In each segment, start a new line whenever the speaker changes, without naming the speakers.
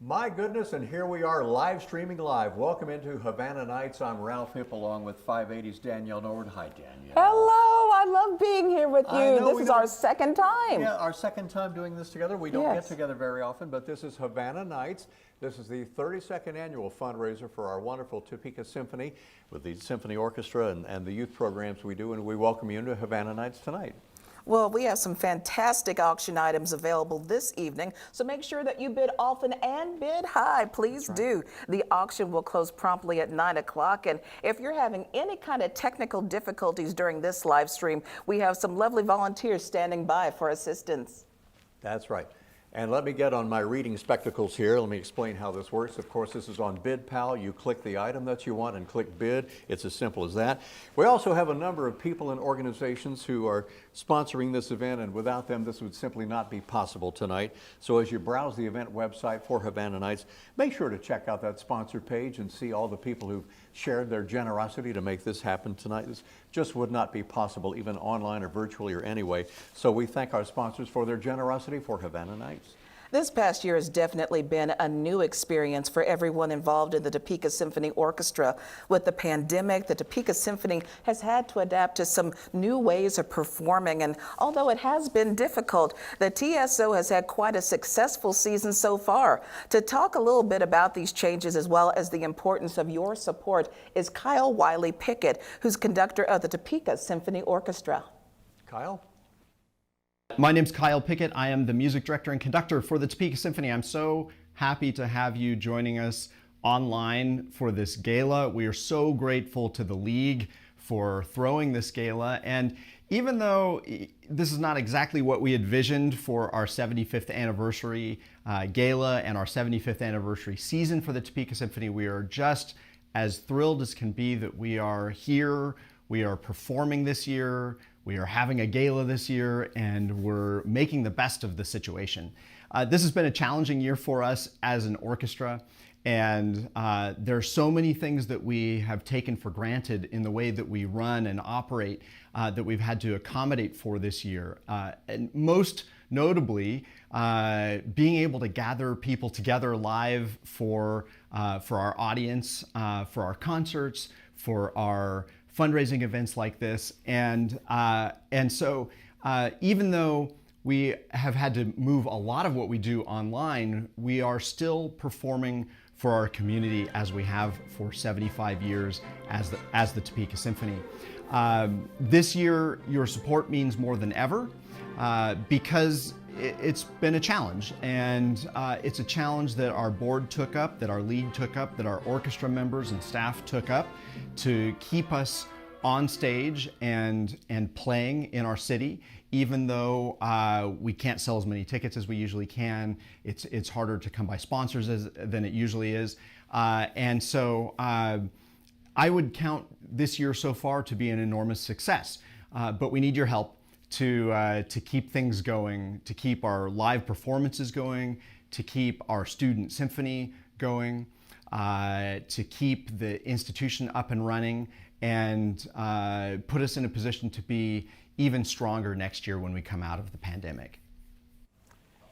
My goodness, and here we are live streaming live. Welcome into Havana Nights. I'm Ralph Hip along with 580's Danielle Nord. Hi, Danielle.
Hello, I love being here with you. This is our second time.
Yeah, our second time doing this together. We don't get together very often, but this is Havana Nights. This is the 32nd annual fundraiser for our wonderful Topeka Symphony with the Symphony Orchestra and the youth programs we do, and we welcome you into Havana Nights tonight.
Well, we have some fantastic auction items available this evening, so make sure that you bid often and bid high. Please do. The auction will close promptly at 9 o'clock, and if you're having any kind of technical difficulties during this live stream, we have some lovely volunteers standing by for assistance.
That's right. And let me get on my reading spectacles here. Let me explain how this works. Of course, this is on BidPal. You click the item that you want and click bid. It's as simple as that. We also have a number of people and organizations who are sponsoring this event, and without them, this would simply not be possible tonight. So as you browse the event website for Havana Nights, make sure to check out that sponsor page and see all the people who've shared their generosity to make this happen tonight. This just would not be possible, even online or virtually or anyway. So we thank our sponsors for their generosity for Havana Nights.
This past year has definitely been a new experience for everyone involved in the Topeka Symphony Orchestra. With the pandemic, the Topeka Symphony has had to adapt to some new ways of performing, and although it has been difficult, the TSO has had quite a successful season so far. To talk a little bit about these changes as well as the importance of your support is Kyle Wiley Pickett, who's conductor of the Topeka Symphony Orchestra.
Kyle?
My name's Kyle Pickett. I am the music director and conductor for the Topeka Symphony. I'm so happy to have you joining us online for this gala. We are so grateful to the League for throwing this gala. And even though this is not exactly what we envisioned for our 75th anniversary gala and our 75th anniversary season for the Topeka Symphony, we are just as thrilled as can be that we are here. We are performing this year. We are having a gala this year, and we're making the best of the situation. This has been a challenging year for us as an orchestra, and there are so many things that we have taken for granted in the way that we run and operate that we've had to accommodate for this year. And most notably, being able to gather people together live for our audience, for our concerts, for our fundraising events like this. And so even though we have had to move a lot of what we do online, we are still performing for our community as we have for 75 years as the Topeka Symphony. This year, your support means more than ever because it's been a challenge, and it's a challenge that our board took up, that our league took up, that our orchestra members and staff took up to keep us on stage and playing in our city. Even though we can't sell as many tickets as we usually can, it's harder to come by sponsors than it usually is. And so I would count this year so far to be an enormous success, but we need your help to keep things going, to keep our live performances going, to keep our student symphony going, to keep the institution up and running, and put us in a position to be even stronger next year when we come out of the pandemic.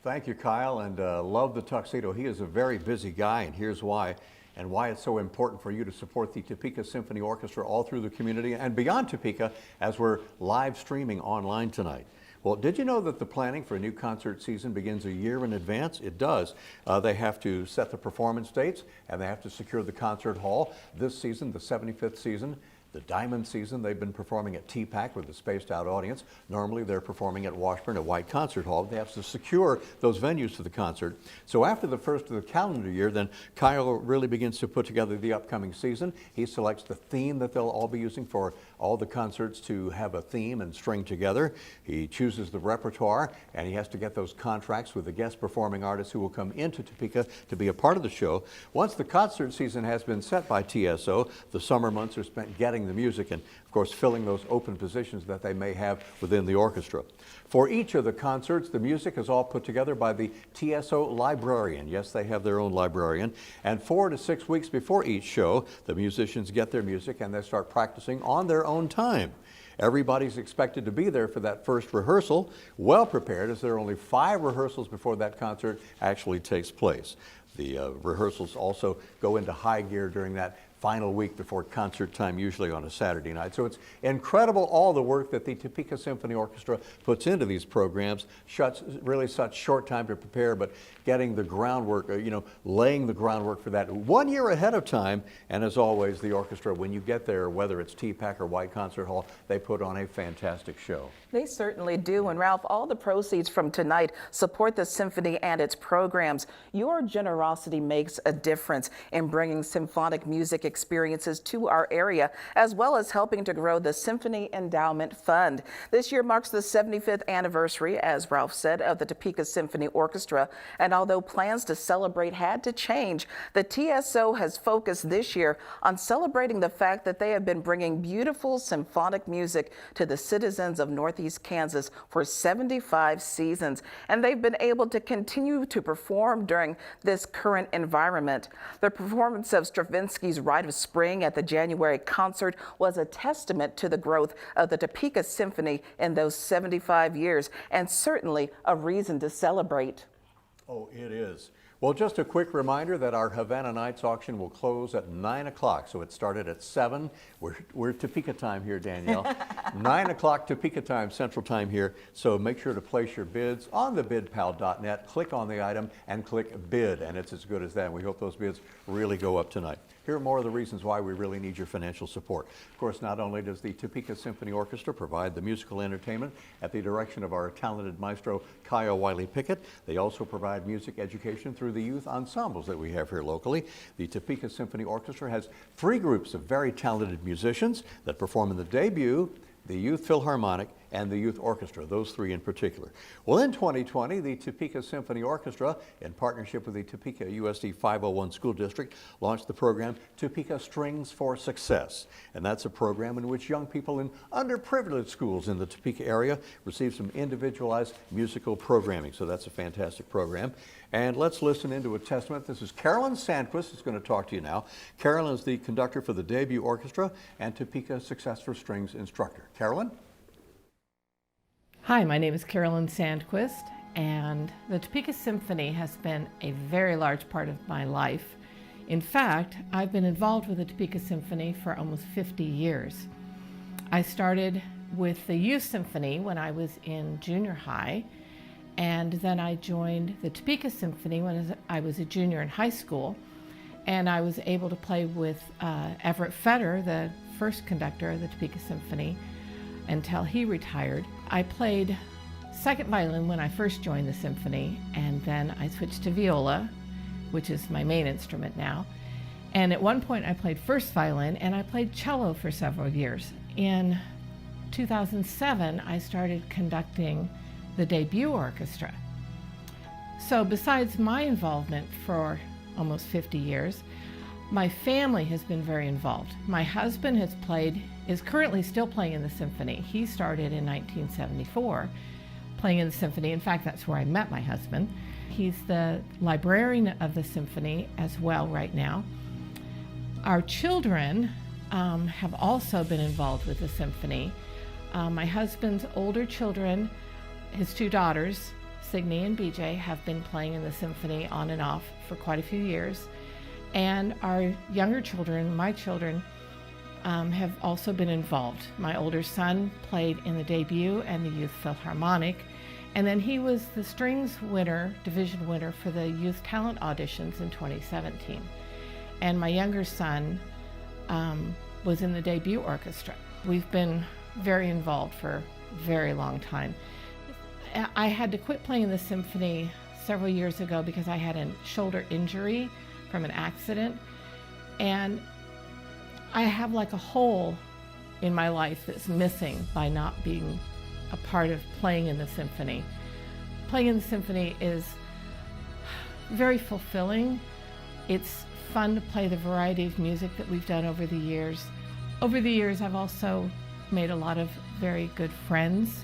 Thank you, Kyle, and love the tuxedo. He is a very busy guy, and here's why. And why it's so important for you to support the Topeka Symphony Orchestra all through the community and beyond Topeka as we're live streaming online tonight. Well, did you know that the planning for a new concert season begins a year in advance? It does. They have to set the performance dates, and they have to secure the concert hall. This season, the 75th season, the Diamond season, they've been performing at TPAC with a spaced out audience. Normally they're performing at Washburn at White Concert Hall. They have to secure those venues for the concert. So after the first of the calendar year, then Kyle really begins to put together the upcoming season. He selects the theme that they'll all be using for all the concerts to have a theme and string together. He chooses the repertoire, and he has to get those contracts with the guest performing artists who will come into Topeka to be a part of the show. Once the concert season has been set by TSO, the summer months are spent getting the music and, of course, filling those open positions that they may have within the orchestra. For each of the concerts, the music is all put together by the TSO librarian. Yes, they have their own librarian. And 4 to 6 weeks before each show, the musicians get their music and they start practicing on their own time. Everybody's expected to be there for that first rehearsal, well prepared, as there are only 5 rehearsals before that concert actually takes place. The rehearsals also go into high gear during that final week before concert time, usually on a Saturday night. So it's incredible all the work that the Topeka Symphony Orchestra puts into these programs. Really such short time to prepare, but getting the groundwork, laying the groundwork for that 1 year ahead of time. And as always, the orchestra, when you get there, whether it's T-Pack or White Concert Hall, they put on a fantastic show.
They certainly do. And Ralph, all the proceeds from tonight support the symphony and its programs. Your generosity makes a difference in bringing symphonic music experiences to our area, as well as helping to grow the Symphony Endowment Fund. This year marks the 75th anniversary, as Ralph said, of the Topeka Symphony Orchestra. And although plans to celebrate had to change, the TSO has focused this year on celebrating the fact that they have been bringing beautiful symphonic music to the citizens of Northeast Kansas for 75 seasons. And they've been able to continue to perform during this current environment. The performance of Stravinsky's Rite of Spring at the January concert was a testament to the growth of the Topeka Symphony in those 75 years, and certainly a reason to celebrate.
Oh, it is. Well, just a quick reminder that our Havana Nights auction will close at 9 o'clock. So it started at 7. We're Topeka time here, Danielle. 9 o'clock Topeka time, Central Time here. So make sure to place your bids on the bidpal.net. Click on the item and click bid, and it's as good as that. And we hope those bids really go up tonight. Here are more of the reasons why we really need your financial support. Of course, not only does the Topeka Symphony Orchestra provide the musical entertainment at the direction of our talented maestro, Kyle Wiley-Pickett, they also provide music education through the youth ensembles that we have here locally. The Topeka Symphony Orchestra has 3 groups of very talented musicians that perform in the debut, the Youth Philharmonic, and the Youth Orchestra, those 3 in particular. Well, in 2020, the Topeka Symphony Orchestra, in partnership with the Topeka USD 501 School District, launched the program Topeka Strings for Success. And that's a program in which young people in underprivileged schools in the Topeka area receive some individualized musical programming. So that's a fantastic program. And let's listen into a testament. This is Carolyn Sandquist who's going to talk to you now. Carolyn is the conductor for the debut orchestra and Topeka Success for Strings instructor. Carolyn?
Hi, my name is Carolyn Sandquist, and the Topeka Symphony has been a very large part of my life. In fact, I've been involved with the Topeka Symphony for almost 50 years. I started with the Youth Symphony when I was in junior high, and then I joined the Topeka Symphony when I was a junior in high school, and I was able to play with Everett Fetter, the first conductor of the Topeka Symphony, until he retired. I played second violin when I first joined the symphony, and then I switched to viola, which is my main instrument now. And at one point I played first violin, and I played cello for several years. In 2007, I started conducting the debut orchestra. So besides my involvement for almost 50 years, my family has been very involved. My husband is currently still playing in the symphony. He started in 1974 playing in the symphony. In fact, that's where I met my husband. He's the librarian of the symphony as well right now. Our children have also been involved with the symphony. My husband's older children, his 2 daughters, Signe and BJ, have been playing in the symphony on and off for quite a few years. And our younger children, my children, have also been involved. My older son played in the debut and the Youth Philharmonic, and then he was the strings winner, division winner for the Youth Talent auditions in 2017. And my younger son was in the debut orchestra. We've been very involved for a very long time. I had to quit playing the symphony several years ago because I had a shoulder injury from an accident, and I have like a hole in my life that's missing by not being a part of playing in the symphony. Playing in the symphony is very fulfilling. It's fun to play the variety of music that we've done over the years. Over the years, I've also made a lot of very good friends.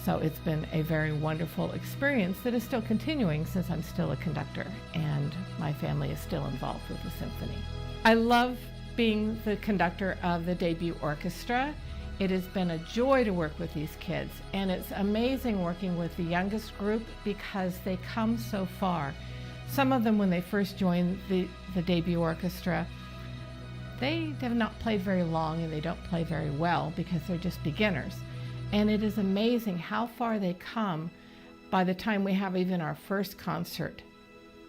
So it's been a very wonderful experience that is still continuing since I'm still a conductor and my family is still involved with the symphony. I love being the conductor of the debut orchestra. It has been a joy to work with these kids, and it's amazing working with the youngest group because they come so far. Some of them, when they first join the debut orchestra, they have not played very long and they don't play very well because they're just beginners. And it is amazing how far they come by the time we have even our first concert.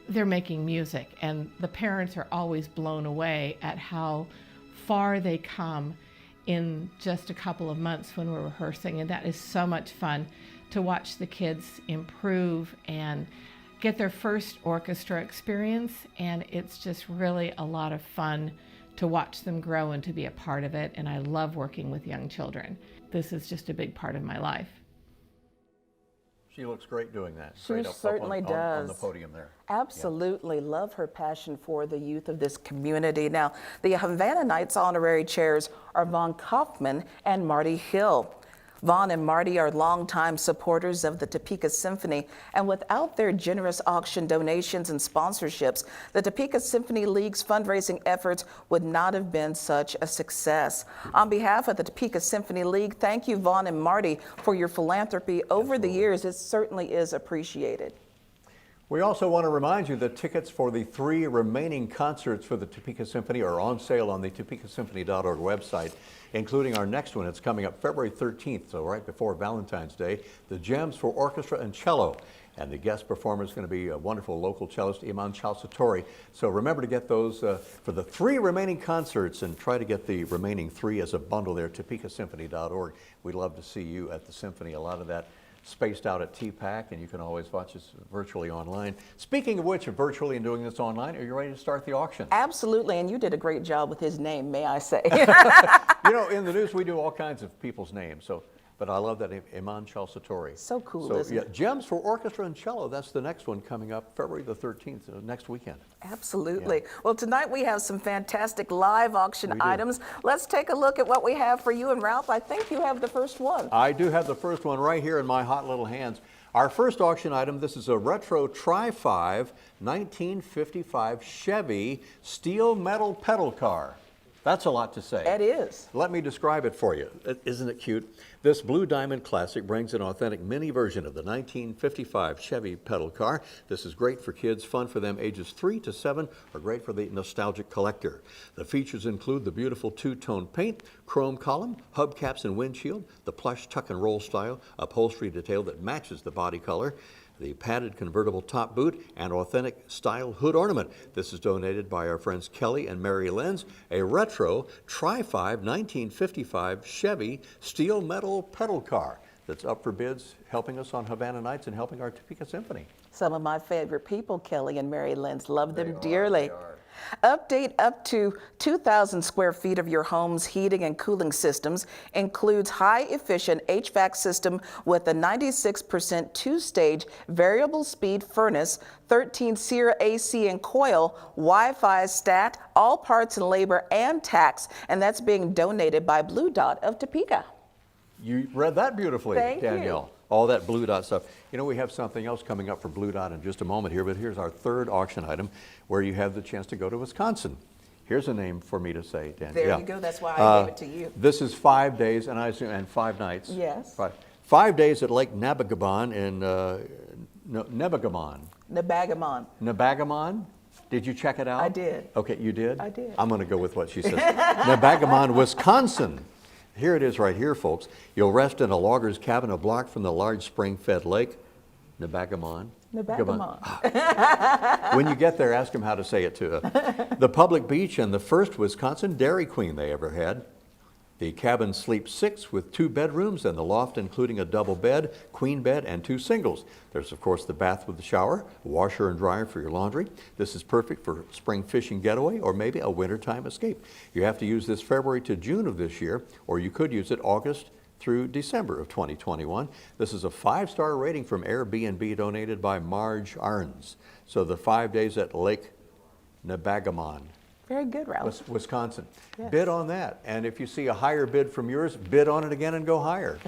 They're making music, and the parents are always blown away at how far they come in just a couple of months when we're rehearsing, and that is so much fun to watch the kids improve and get their first orchestra experience, and it's just really a lot of fun to watch them grow and to be a part of it, and I love working with young children. This is just a big part of my life.
She looks great doing that.
She
Straight up
certainly
on
does.
the podium there.
Absolutely. Love her passion for the youth of this community. Now, the Havana Nights honorary chairs are Vaughn Kaufman and Marty Hill. Vaughn and Marty are longtime supporters of the Topeka Symphony, and without their generous auction donations and sponsorships, the Topeka Symphony League's fundraising efforts would not have been such a success. On behalf of the Topeka Symphony League, thank you, Vaughn and Marty, for your philanthropy over the years. It certainly is appreciated.
We also want to remind you that tickets for the 3 remaining concerts for the Topeka Symphony are on sale on the topekasymphony.org website, including our next one. It's coming up February 13th, so right before Valentine's Day, the Gems for Orchestra and Cello. And the guest performer is going to be a wonderful local cellist, Iman Chalsatori. So remember to get those for the 3 remaining concerts, and try to get the remaining 3 as a bundle there, topekasymphony.org. We'd love to see you at the Symphony. A lot of that spaced out at TPAC, and you can always watch us virtually online. Speaking of which, of virtually and doing this online, are you ready to start the auction?
Absolutely, and you did a great job with his name, may I say.
You know, in the news we do all kinds of people's names, but I love that, Iman Chalsatori.
So cool,
so,
isn't it?
Gems for Orchestra and Cello, that's the next one coming up February the 13th, next weekend.
Absolutely.
Yeah.
Well, tonight we have some fantastic live auction items. Let's take a look at what we have for you. And Ralph, I think you have the first one.
I do have the first one right here in my hot little hands. Our first auction item, this is a retro Tri-5 1955 Chevy steel metal pedal car. That's a lot to say.
It is.
Let me describe it for you. Isn't it cute? This Blue Diamond Classic brings an authentic mini version of the 1955 Chevy pedal car. This is great for kids, fun for them ages 3 to 7, or great for the nostalgic collector. The features include the beautiful 2-tone paint, chrome column, hubcaps and windshield, the plush tuck and roll style, upholstery detail that matches the body color, the padded convertible top boot, and authentic style hood ornament. This is donated by our friends Kelly and Mary Lenz, a retro Tri-5 1955 Chevy steel metal pedal car that's up for bids, helping us on Havana Nights and helping our Topeka Symphony.
Some of my favorite people, Kelly and Mary Lenz, love them dearly. Update up to 2,000 square feet of your home's heating and cooling systems includes high-efficient HVAC system with a 96% 2-stage variable speed furnace, 13 SEER AC and coil, Wi-Fi stat, all parts and labor and tax, and that's being donated by Blue Dot of Topeka.
You read that beautifully,
Thank
Danielle.
you.
All that Blue Dot stuff. You know, we have something else coming up for Blue Dot in just a moment here, but here's our third auction item where you have the chance to go to Wisconsin. Here's a name for me to say, Danielle.
There you go. That's why I gave it to you.
This is 5 days, and 5 nights.
Yes.
5 days at Lake Nabagaman in Nebagamon. Nebagamon? Did you check it out?
I did.
Okay, you did?
I did.
I'm going to go with what she says. Nebagamon, Wisconsin. Here it is right here, folks. You'll rest in a logger's cabin a block from the large spring-fed lake, Nebagamon. When you get there, ask them how to say it too. The public beach and the first Wisconsin Dairy Queen they ever had. The cabin sleeps 6 with 2 bedrooms and the loft including a double bed, queen bed, and 2 singles. There's of course the bath with the shower, washer and dryer for your laundry. This is perfect for spring fishing getaway or maybe a wintertime escape. You have to use this February to June of this year, or you could use it August through December of 2021. This is a 5-star rating from Airbnb donated by Marge Arns. So the 5 days at Lake Nebagamon.
Very good, Ralph.
Wisconsin.
Yes.
Bid on that. And if you see a higher bid from yours, bid on it again and go higher.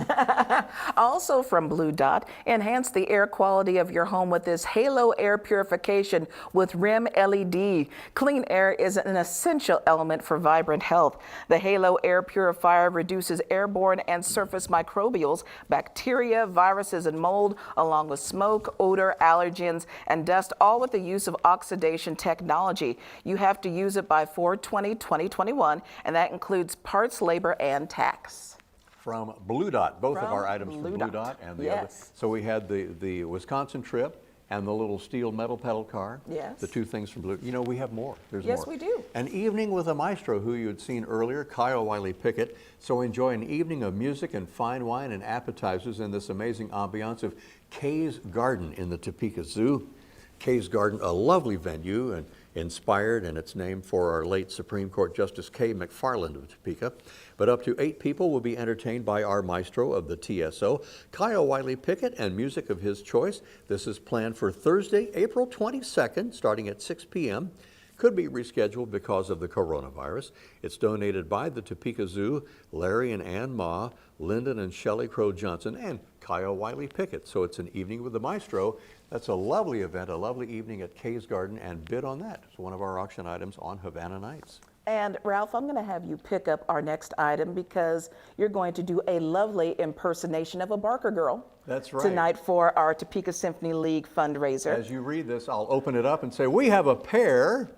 Also from Blue Dot, enhance the air quality of your home with this Halo air purification with REM LED. Clean air is an essential element for vibrant health. The Halo air purifier reduces airborne and surface microbials, bacteria, viruses, and mold, along with smoke, odor, allergens, and dust, all with the use of oxidation technology. You have to use it by 4/20/2021, and that includes parts, labor, and tax.
From Blue Dot, both of
From
our items from
Blue
Blue
Dot.
Dot and the
Yes.
other. So we had the Wisconsin trip and the little steel metal pedal car.
Yes.
The two things from Blue. You know, we have more. There's
Yes,
more.
we do.
An evening with a maestro who you had seen earlier, Kyle Wiley Pickett. So enjoy an evening of music and fine wine and appetizers in this amazing ambiance of Kay's Garden in the Topeka Zoo. Kay's Garden, a lovely venue and inspired, and it's named for our late Supreme Court Justice Kay McFarland of Topeka. But up to 8 people will be entertained by our maestro of the TSO, Kyle Wiley Pickett, and music of his choice. This is planned for Thursday, April 22nd, starting at 6 p.m. Could be rescheduled because of the coronavirus. It's donated by the Topeka Zoo, Larry and Ann Ma, Lyndon and Shelley Crow Johnson, and Kyle Wiley Pickett. So it's an evening with the maestro. That's a lovely event, a lovely evening at Kay's Garden, and bid on that. It's one of our auction items on Havana Nights.
And Ralph, I'm going to have you pick up our next item because you're going to do a lovely impersonation of a Barker girl.
That's right.
Tonight for our Topeka Symphony League fundraiser.
As you read this, I'll open it up and say, we have a pair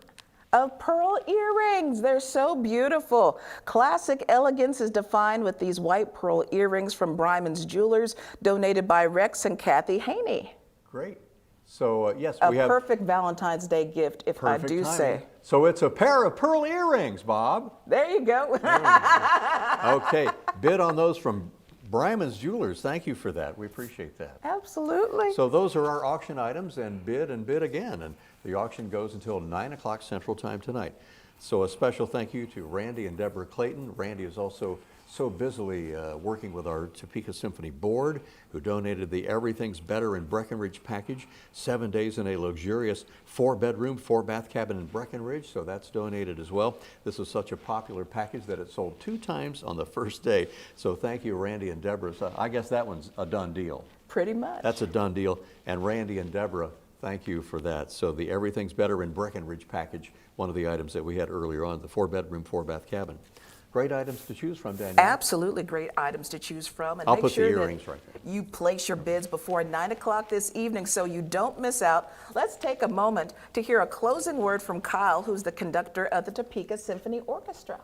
Of pearl earrings. They're so beautiful. Classic elegance is defined with these white pearl earrings from Bryman's Jewelers, donated by Rex and Kathy Haney.
Great. So yes,
A
we have
perfect Valentine's Day gift, if I
perfect
do
timing.
say.
So it's a pair of pearl earrings, Bob.
There you go.
Okay, bid on those from Bryman's Jewelers. Thank you for that. We appreciate that.
Absolutely.
So those are our auction items, and bid again. And the auction goes until 9 o'clock Central Time tonight. So a special thank you to Randy and Deborah Clayton. Randy is also so busily working with our Topeka Symphony Board, who donated the Everything's Better in Breckenridge package, 7 days in a luxurious 4-bedroom, 4-bath cabin in Breckenridge. So that's donated as well. This is such a popular package that it sold 2 times on the first day. So thank you, Randy and Deborah. So I guess that one's a done deal.
Pretty much.
That's a done deal. And Randy and Deborah, thank you for that. So the Everything's Better in Breckenridge package, one of the items that we had earlier on, the 4-bedroom, 4-bath cabin. Great items to choose from, Danielle.
Absolutely great items to choose from. And
I'll
make
put the
sure
earrings
that
right there.
you place your bids before 9 o'clock this evening so you don't miss out. Let's take a moment to hear a closing word from Kyle, who's the conductor of the Topeka Symphony Orchestra.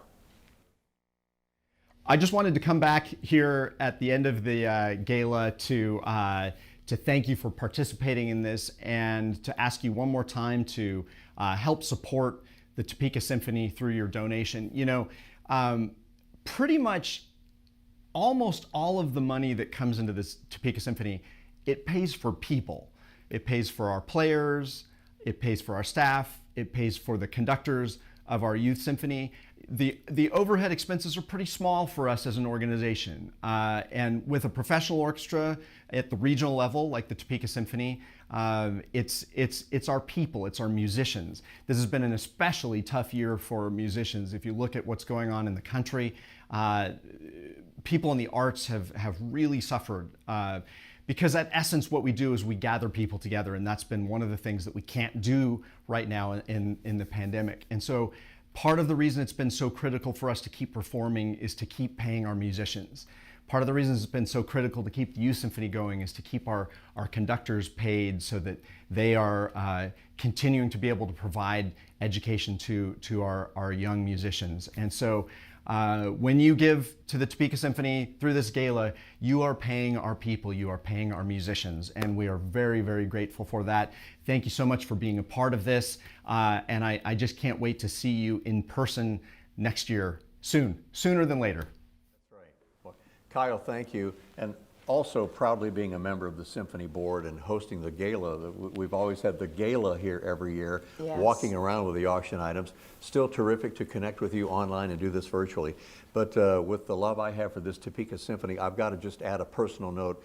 I just wanted to come back here at the end of the gala to thank you for participating in this and to ask you one more time to help support the Topeka Symphony through your donation. You know, pretty much almost all of the money that comes into this Topeka Symphony, it pays for people. It pays for our players, it pays for our staff, it pays for the conductors of our youth symphony. The overhead expenses are pretty small for us as an organization. And with a professional orchestra at the regional level, like the Topeka Symphony, it's our people, it's our musicians. This has been an especially tough year for musicians. If you look at what's going on in the country, people in the arts have really suffered. Because at essence, what we do is we gather people together, and that's been one of the things that we can't do right now in the pandemic. And so part of the reason it's been so critical for us to keep performing is to keep paying our musicians. Part of the reason it's been so critical to keep the Youth Symphony going is to keep our conductors paid so that they are continuing to be able to provide education to our young musicians. And so when you give to the Topeka Symphony through this gala, you are paying our people, you are paying our musicians, and we are very, very grateful for that. Thank you so much for being a part of this, and I just can't wait to see you in person next year, sooner than later.
That's right. Well, Kyle, thank you. And also proudly being a member of the Symphony Board and hosting the gala. We've always had the gala here every year,
Yes.
walking around with the auction items. Still terrific to connect with you online and do this virtually. But with the love I have for this Topeka Symphony, I've got to just add a personal note.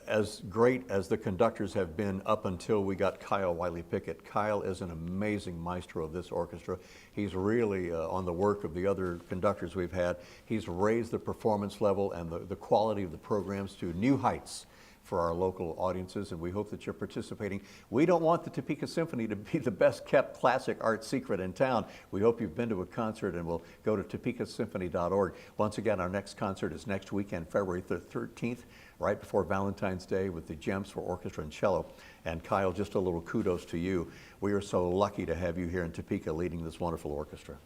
as great as the conductors have been up until we got Kyle Wiley-Pickett. Kyle is an amazing maestro of this orchestra. He's really on the work of the other conductors we've had. He's raised the performance level and the quality of the programs to new heights for our local audiences, and we hope that you're participating. We don't want the Topeka Symphony to be the best kept classic art secret in town. We hope you've been to a concert, and we'll go to topekasymphony.org. Once again, our next concert is next weekend, February 13th, right before Valentine's Day, with the Gems for Orchestra and Cello. And Kyle, just a little kudos to you. We are so lucky to have you here in Topeka leading this wonderful orchestra.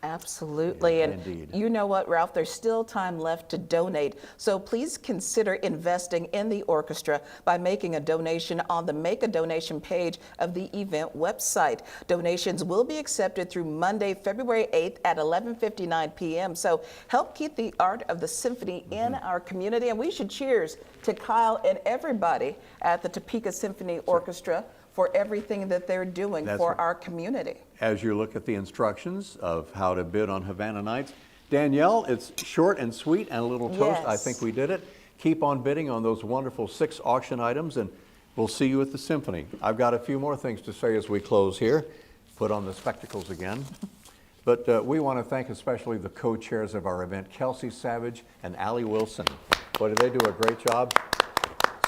Absolutely.
Yeah,
and
indeed.
You know what, Ralph, there's still time left to donate. So please consider investing in the orchestra by making a donation on the Make a Donation page of the event website. Donations will be accepted through Monday, February 8th at 11:59 p.m. So help keep the art of the symphony in our community. And we should cheers to Kyle and everybody at the Topeka Symphony Orchestra for everything that they're doing for our community.
As you look at the instructions of how to bid on Havana Nights, Danielle, it's short and sweet and a little toast.
Yes.
I think we did it. Keep on bidding on those wonderful 6 auction items, and we'll see you at the Symphony. I've got a few more things to say as we close here. Put on the spectacles again. But we want to thank especially the co-chairs of our event, Kelsey Savage and Allie Wilson. Boy, did they do a great job.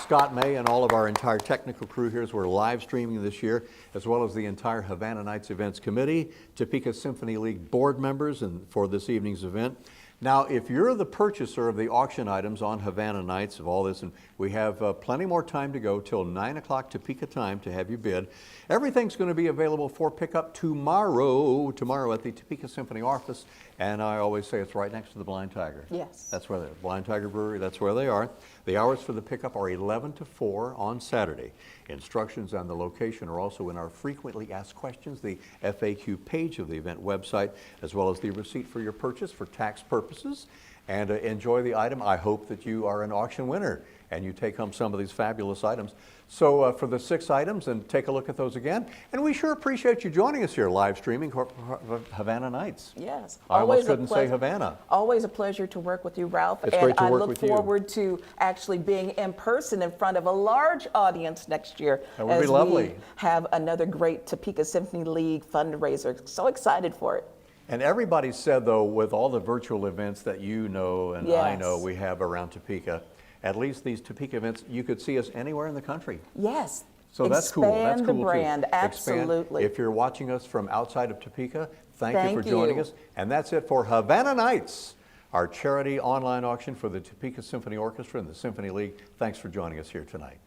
Scott May and all of our entire technical crew here as we're live streaming this year, as well as the entire Havana Nights Events Committee, Topeka Symphony League board members and for this evening's event. Now, if you're the purchaser of the auction items on Havana Nights of all this, and we have plenty more time to go till 9 o'clock Topeka time to have you bid. Everything's going to be available for pickup tomorrow at the Topeka Symphony office. And I always say it's right next to the Blind Tiger.
Yes.
That's where they're, Blind Tiger Brewery, that's where they are. The hours for the pickup are 11 to 4 on Saturday. Instructions on the location are also in our frequently asked questions, the FAQ page of the event website, as well as the receipt for your purchase for tax purposes. And enjoy the item. I hope that you are an auction winner and you take home some of these fabulous items. So for the 6 items, and take a look at those again. And we sure appreciate you joining us here live streaming Havana Nights.
Yes.
I almost couldn't say Havana.
Always a pleasure to work with you, Ralph.
It's great to work with you.
I look forward to actually being in person in front of a large audience next year.
That would be lovely.
We have another great Topeka Symphony League fundraiser. So excited for it.
And everybody said, though, with all the virtual events that you know and I know we have around Topeka, at least these Topeka events, you could see us anywhere in the country.
Yes.
So that's cool. That's
Expand
cool
the brand,
too.
absolutely.
If you're watching us from outside of Topeka, thank you for joining us. And that's it for Havana Nights, our charity online auction for the Topeka Symphony Orchestra and the Symphony League. Thanks for joining us here tonight.